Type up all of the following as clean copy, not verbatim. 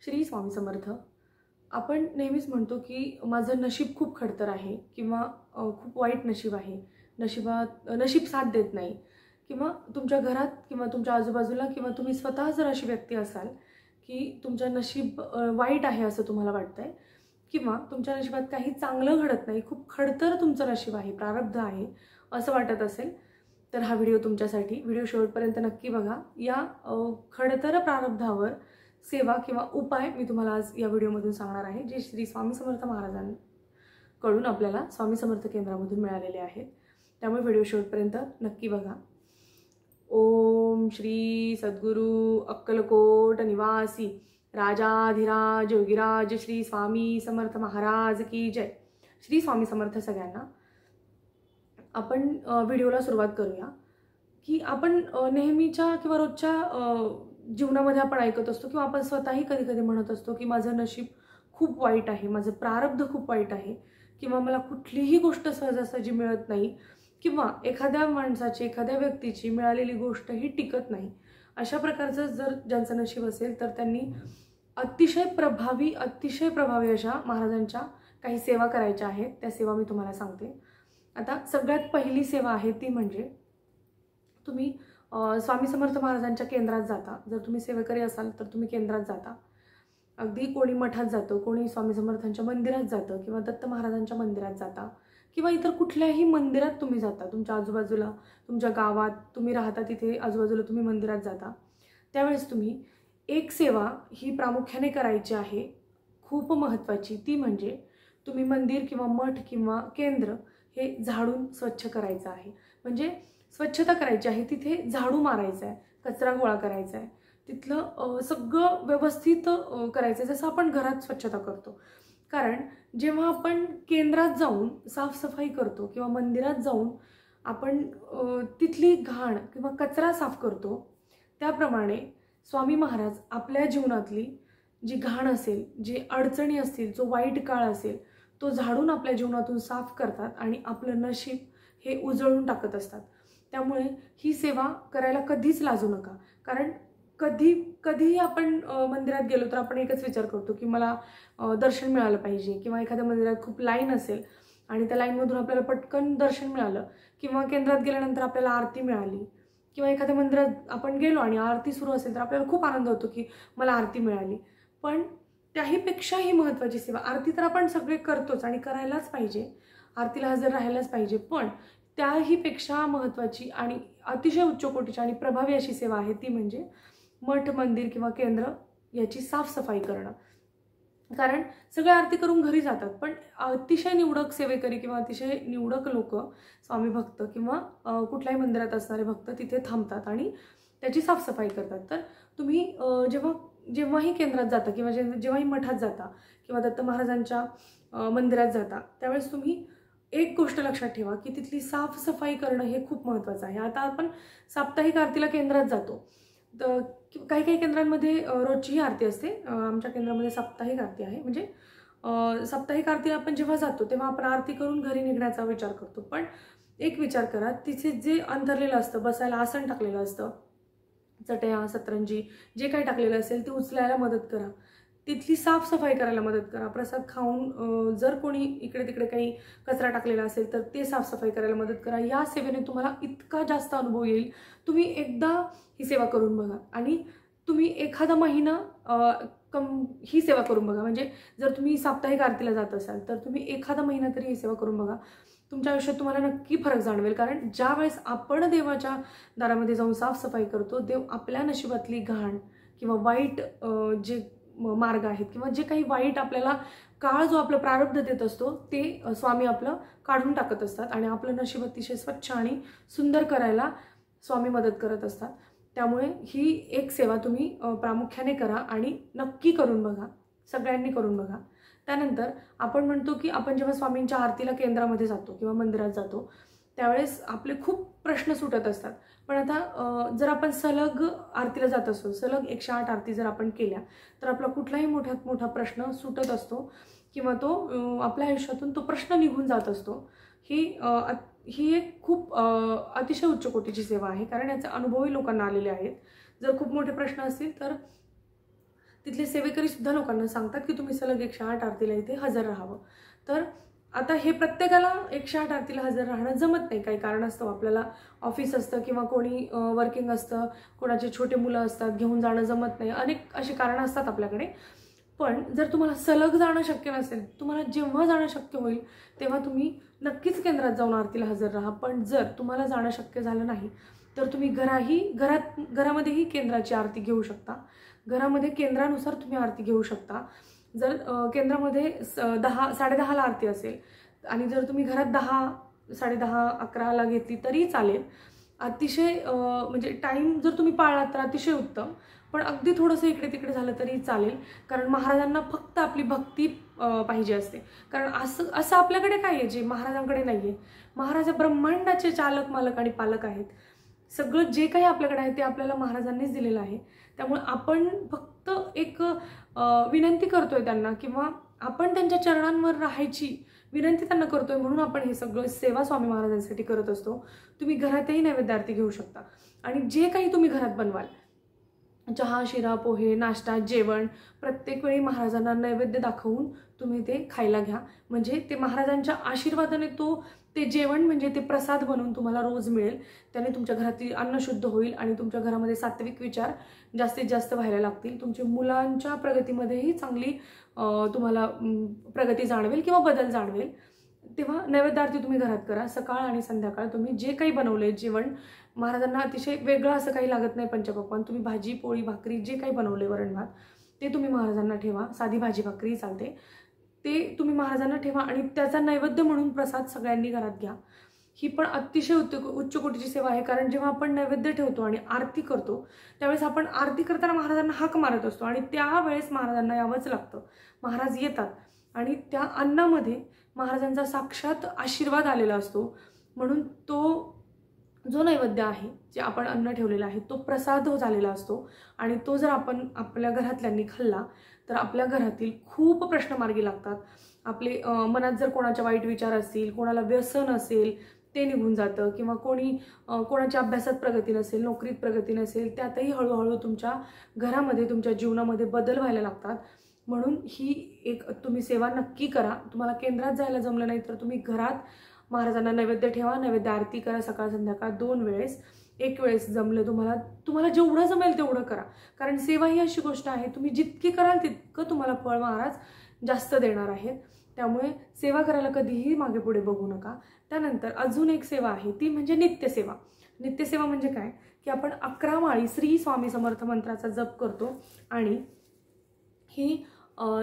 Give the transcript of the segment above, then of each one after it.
श्री स्वामी समर्थ. आपण नेहमीच म्हणतो की माझं नशीब खूप खडतर आहे किंवा खूप वाईट नशीब आहे, नशीब साथ देत नाही, किंवा तुमच्या घरात किंवा तुमच्या आजूबाजूला किंवा तुम्ही स्वतः जर अशी व्यक्ती असाल की तुमचं नशीब वाईट आहे असं तुम्हाला वाटतंय, किंवा तुमच्या नशिबात काही चांगलं घडत नाही, खूप खडतर तुमचं नशीब आहे, प्रारब्ध आहे असं वाटत असेल तर हा व्हिडिओ तुमच्यासाठी. व्हिडिओ शेवटपर्यंत नक्की बघा. या खडतर प्रारब्धावर सेवा किंवा उपाय मी तुम्हाला आज या व्हिडिओमधून सांगणार आहे, जे श्री स्वामी समर्थ महाराजांकडून आपल्याला स्वामी समर्थ केंद्रामधून मिळालेले आहेत. त्यामुळे व्हिडिओ शेवटपर्यंत नक्की बघा. ओम श्री सद्गुरु अक्कलकोट निवासी राजाधिराज योगीराज श्री स्वामी समर्थ महाराज की जय. श्री स्वामी समर्थ सगळ्यांना. आपण व्हिडिओला सुरुवात करूया की आपण नेहमीच्या किंवा रोजच्या जीवनामध्ये आपण ऐकत असतो किंवा आपण स्वतःही कधी कधी म्हणत असतो की माझं नशीब खूप वाईट आहे, माझं प्रारब्ध खूप वाईट आहे, किंवा मला कुठलीही गोष्ट सहजासहजी मिळत नाही, किंवा एखाद्या माणसाची एखाद्या व्यक्तीची मिळालेली गोष्ट ही टिकत नाही. अशा प्रकारचं जर ज्यांचं नशीब असेल तर त्यांनी अतिशय प्रभावी अशा महाराजांच्या काही सेवा करायच्या आहेत. त्या सेवा मी तुम्हाला सांगते. आता सगळ्यात पहिली सेवा आहे ती म्हणजे तुम्ही स्वामी समर्थ महाराजांच्या केंद्रात जाता. जर तुम्ही सेवेकरी असाल तर तुम्ही केंद्रात जाता. अगदी कोणी मठात जातं, कोणी स्वामी समर्थांच्या मंदिरात जातं, किंवा दत्त महाराजांच्या मंदिरात जाता, किंवा इतर कुठल्याही मंदिरात तुम्ही जाता. तुमच्या आजूबाजूला, तुमच्या गावात तुम्ही राहता तिथे आजूबाजूला तुम्ही मंदिरात जाता. त्यावेळेस तुम्ही एक सेवा ही प्रामुख्याने करायची आहे, खूप महत्त्वाची. ती म्हणजे तुम्ही मंदिर किंवा मठ किंवा केंद्र हे झाडून स्वच्छ करायचं आहे. म्हणजे स्वच्छता करायची आहे, तिथे झाडू मारायचा आहे, कचरा गोळा करायचा आहे, तिथलं सगळं व्यवस्थित करायचं आहे, जसं आपण घरात स्वच्छता करतो. कारण जेव्हा आपण केंद्रात जाऊन साफसफाई करतो किंवा मंदिरात जाऊन आपण तिथली घाण किंवा कचरा साफ करतो, त्याप्रमाणे स्वामी महाराज आपल्या जीवनातली जी घाण असेल, जी अडचणी असतील, जो वाईट काळ असेल, तो झाडून आपल्या जीवनातून साफ करतात आणि आपलं नशीब हे उजळून टाकत असतात. त्यामुळे ही सेवा करायला कधीच लाजू नका. कारण कधीही आपण मंदिरात गेलो तर आपण एकच विचार करतो की मला दर्शन मिळालं पाहिजे, किंवा एखाद्या मंदिरात खूप लाईन असेल आणि त्या लाईनमधून आपल्याला पटकन दर्शन मिळालं, किंवा केंद्रात गेल्यानंतर आपल्याला आरती मिळाली, किंवा एखाद्या मंदिरात आपण गेलो आणि आरती सुरू असेल तर आपल्याला खूप आनंद होतो की मला आरती मिळाली. पण त्याहीपेक्षाही महत्त्वाची सेवा, आरती तर आपण सगळे करतोच आणि करायलाच पाहिजे, आरतीला हजर राहायलाच पाहिजे, पण त्याहीपेक्षा महत्त्वाची आणि अतिशय उच्च कोटीची आणि प्रभावी अशी सेवा आहे ती म्हणजे मठ, मंदिर किंवा केंद्र याची साफसफाई करणं. कारण सगळे आरती करून घरी जातात, पण अतिशय निवडक सेवेकरी किंवा अतिशय निवडक लोक, स्वामी भक्त किंवा कुठल्याही मंदिरात असणारे भक्त तिथे थांबतात आणि त्याची साफसफाई करतात. तर तुम्ही जेव्हाही केंद्रात जाता किंवा जेव्हाही मठात जाता किंवा दत्त महाराजांच्या मंदिरात जाता, त्यावेळेस तुम्ही एक गोष्ट लक्षात ठेवा की तिथली साफसफाई करणं हे खूप महत्त्वाचं आहे. आता आपण साप्ताहिक आरतीला केंद्रात जातो, तर काही केंद्रांमध्ये रोजचीही आरती असते. आमच्या केंद्रामध्ये साप्ताहिक आरती आहे. म्हणजे साप्ताहिक आरती आपण जेव्हा जातो तेव्हा आपण आरती करून घरी निघण्याचा विचार करतो. पण एक विचार करा, तिथे जे अंतरलेलं असतं, बसायला आसन टाकलेलं असतं, चटया, सतरंजी जे काही टाकलेलं असेल ते उचलायला मदत करा, तिथली साफसफाई करायला मदत करा. प्रसाद खाऊन जर कोणी इकडे तिकडे काही कचरा टाकलेला असेल तर ते साफसफाई करायला मदत करा. या सेवेने तुम्हाला इतका जास्त अनुभव येईल. तुम्ही एकदा ही सेवा करून बघा आणि तुम्ही एखादा महिना ही सेवा करून बघा. म्हणजे जर तुम्ही साप्ताहिक आरतीला जात असाल तर तुम्ही एखादा महिना तरी ही सेवा करून बघा. तुमच्या आयुष्यात तुम्हाला नक्की फरक जाणवेल. कारण ज्या वेळेस आपण देवाच्या दारामध्ये जाऊन साफसफाई करतो, देव आपल्या नशिबातली घाण किंवा वाईट जे मार्ग आहेत किंवा जे काही वाईट आपल्याला काळ जो आपलं प्रारब्ध देत असतो ते स्वामी आपलं काढून टाकत असतात आणि आपलं नशीब अतिशय स्वच्छ आणि सुंदर करायला स्वामी मदत करत असतात. त्यामुळे ही एक सेवा तुम्ही प्रामुख्याने करा आणि नक्की करून बघा, सगळ्यांनी करून बघा. त्यानंतर आपण म्हणतो की आपण जेव्हा स्वामींच्या आरतीला केंद्रामध्ये जातो किंवा मंदिरात जातो त्यावेळेस आपले खूप प्रश्न सुटत असतात. पण आता जर आपण सलग आरतीला जात असतो, सलग 108 आरती जर आपण केल्या तर आपला कुठलाही मोठ्यात मोठा प्रश्न सुटत असतो किंवा तो आपल्या आयुष्यातून तो प्रश्न निघून जात असतो. ही एक खूप अतिशय उच्च कोटीची सेवा आहे. कारण याचे अनुभवही लोकांना आलेले आहेत. जर खूप मोठे प्रश्न असतील तर तिथले सेवेकरी सुद्धा लोकांना सांगतात की तुम्ही सलग 108 आरतीला इथे हजर राहावं. तर आता हे प्रत्येकाला 108 आरतीला हजर राहणं जमत नाही, काही कारण असतं. आपल्याला ऑफिस असतं किंवा कोणी वर्किंग असतं, कोणाचे छोटे मुलं असतात, घेऊन जाणं जमत नाही, अनेक अशी कारणं असतात आपल्याकडे. पण जर तुम्हाला सलग जाणं शक्य नसेल, तुम्हाला जेव्हा जाणं शक्य होईल तेव्हा तुम्ही नक्कीच केंद्रात जाऊन आरतीला हजर राहा. पण जर तुम्हाला जाणं शक्य झालं नाही तर तुम्ही घरामध्येही केंद्राची आरती घेऊ शकता. घरामध्ये केंद्रानुसार तुम्ही आरती घेऊ शकता. जर केंद्रामध्ये 10-10:30ला आरती असेल आणि जर तुम्ही घरात 10-10:30-11ला घेतली तरी चालेल. अतिशय म्हणजे टाईम जर तुम्ही पाळलात तर अतिशय उत्तम. पण अगदी थोडंसं इकडे तिकडे झालं तरी चालेल, कारण महाराजांना फक्त आपली भक्ती पाहिजे असते. कारण असं आपल्याकडे काय आहे जे महाराजांकडे नाही आहे. महाराज ब्रह्मांडाचे चालक, मालक आणि पालक आहेत. सगळं जे काही आपल्याकडे आहे ते आपल्याला महाराजांनीच दिलेलं आहे. त्यामुळे आपण फक्त एक विनंती करतोय त्यांना, किंवा आपण त्यांच्या चरणांवर राहायची विनंती त्यांना करतोय, म्हणून आपण हे सगळं सेवा स्वामी महाराजांसाठी करत असतो. तुम्ही घरातही नैवेद्य आरती घेऊ शकता आणि जे काही तुम्ही घरात बनवाल, चहा, शिरा, पोहे, नाश्ता, जेवण, प्रत्येक वेळी महाराजांना नैवेद्य दाखवून तुम्ही ते खायला घ्या. म्हणजे ते महाराजांच्या आशीर्वादाने ते जेवण म्हणजे ते प्रसाद बनवून तुम्हाला रोज मिळेल. त्याने तुमच्या घरातील अन्न शुद्ध होईल आणि तुमच्या घरामध्ये सात्विक विचार जास्तीत जास्त व्हायला लागतील. तुमच्या मुलांच्या प्रगतीमध्येही चांगली तुम्हाला प्रगती जाणवेल किंवा बदल जाणवेल. तेव्हा नैवेद्य आरती तुम्ही घरात करा. सकाळ आणि संध्याकाळ तुम्ही जे काही बनवलंय जेवण, महाराजांना अतिशय वेगळं असं काही लागत नाही पंचपक्वान्न. तुम्ही भाजी, पोळी, भाकरी जे काही बनवले, वरण भात, ते तुम्ही महाराजांना ठेवा. साधी भाजी भाकरी चालते, ते तुम्ही महाराजांना ठेवा आणि त्याचा नैवेद्य म्हणून प्रसाद सगळ्यांनी घरात घ्या. ही पण अतिशय उच्च कोटीची सेवा आहे. कारण जेव्हा आपण नैवेद्य ठेवतो आणि आरती करतो त्यावेळेस आपण आरती करताना महाराजांना हाक मारत असतो आणि त्यावेळेस महाराजांना यावंच लागतं. महाराज येतात आणि त्या अन्नामध्ये महाराजांचा साक्षात आशीर्वाद आलेला असतो. म्हणून तो जो नैवेद्य आहे, जे आपण अन्न ठेवलेलं आहे, तो प्रसाद झालेला असतो आणि तो जर आपण आपल्या घरातल्यांनी खाल्ला तर आपल्या घरातील खूप प्रश्न मार्गी लागतात. आपले मनात जर कोणाच्या वाईट विचार असतील, कोणाला व्यसन असेल ते निघून जातं, किंवा कोणाच्या अभ्यासात प्रगती नसेल, नोकरीत प्रगती नसेल, त्यातही हळूहळू तुमच्या घरामध्ये, तुमच्या जीवनामध्ये बदल व्हायला लागतात. म्हणून ही एक तुम्ही सेवा नक्की करा. तुम्हाला केंद्रात जायला जमलं नाही तर तुम्ही घरात महाराजांना नैवेद्य ठेवा, नैवेद्य आरती करा. सकाळ संध्याकाळ 2 वेळेस. एक वेळेस जमलं तुम्हाला जेवढं जमेल तेवढं करा. कारण सेवा ही अशी गोष्ट आहे, तुम्ही जितकी कराल तितकं तुम्हाला फळ महाराज जास्त देणार आहेत. त्यामुळे सेवा करायला कधीही मागे पुढे बघू नका. त्यानंतर अजून एक सेवा आहे, ती म्हणजे नित्यसेवा. नित्यसेवा म्हणजे काय की आपण 11 माळी श्री स्वामी समर्थ मंत्राचा जप करतो आणि ही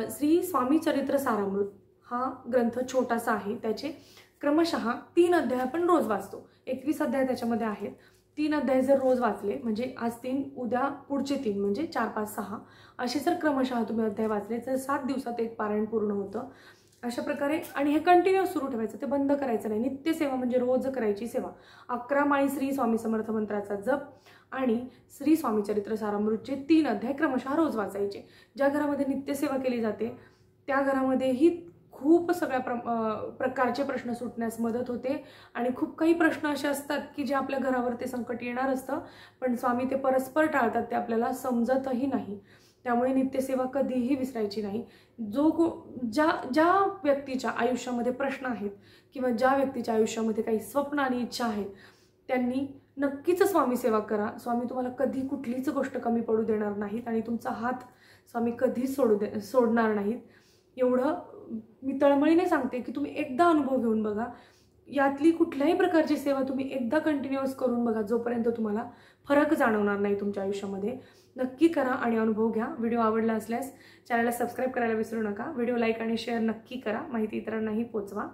श्री स्वामी चरित्र सारामृत हा ग्रंथ छोटासा आहे. त्याचे क्रमशः 3 अध्याय आपण रोज वाचतो. 21 अध्याय त्याच्यामध्ये आहेत. 3 अध्याय जर रोज वाचले, म्हणजे आज 3, उद्या पुढचे 3, म्हणजे 4, 5, 6 असे जर क्रमशः तुम्ही अध्याय वाचले तर 7 दिवसात एक पारायण पूर्ण होतं. अशा प्रकारे, आणि हे कंटिन्यूअस सुरू ठेवायचं, ते बंद करायचं नाही. नित्यसेवा म्हणजे रोज करायची सेवा. 11 माळी श्री स्वामी समर्थ मंत्राचा जप आणि श्री स्वामी चरित्र सारामृतचे 3 अध्याय क्रमशः रोज वाचायचे. ज्या घरामध्ये नित्यसेवा केली जाते त्या घरामध्येही खूप सगळ्या प्रकारचे प्रश्न सुटण्यास मदत होते. आणि खूप काही प्रश्न असे असतात की जे आपल्या घरावर ते संकट येणार असतं, पण स्वामी ते परस्पर टाळतात, ते आपल्याला समजतही नाही. त्यामुळे नित्यसेवा कधीही विसरायची नाही. ज्या व्यक्तीच्या आयुष्यामध्ये प्रश्न आहेत किंवा ज्या व्यक्तीच्या आयुष्यामध्ये काही स्वप्न आणि इच्छा आहेत त्यांनी नक्कीच स्वामी सेवा करा. स्वामी तुम्हाला कधी कुठलीच गोष्ट कमी पडू देणार नाहीत आणि तुमचा हात स्वामी कधीच सोडणार नाहीत. एवढं मी तळमळीने सांगते की तुम्ही एकदा अनुभव घेऊन बघा. यातली कुठल्याही प्रकारची सेवा तुम्ही एकदा कंटिन्यूअस करून बघा, जोपर्यंत तुम्हाला फरक जाणवणार नाही तुमच्या आयुष्यामध्ये. नक्की करा आणि अनुभव घ्या. व्हिडिओ आवडला असल्यास चॅनलला सबस्क्राईब करायला विसरू नका. व्हिडिओ लाईक आणि शेअर नक्की करा. माहिती इतरांनाही पोचवा.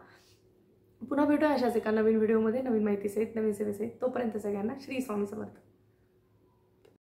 पुन्हा भेटूया अशाच एका नवीन व्हिडिओमध्ये, नवीन माहितीसहित, नवीन सेवेसहित. तोपर्यंत सगळ्यांना श्री स्वामी समर्थ.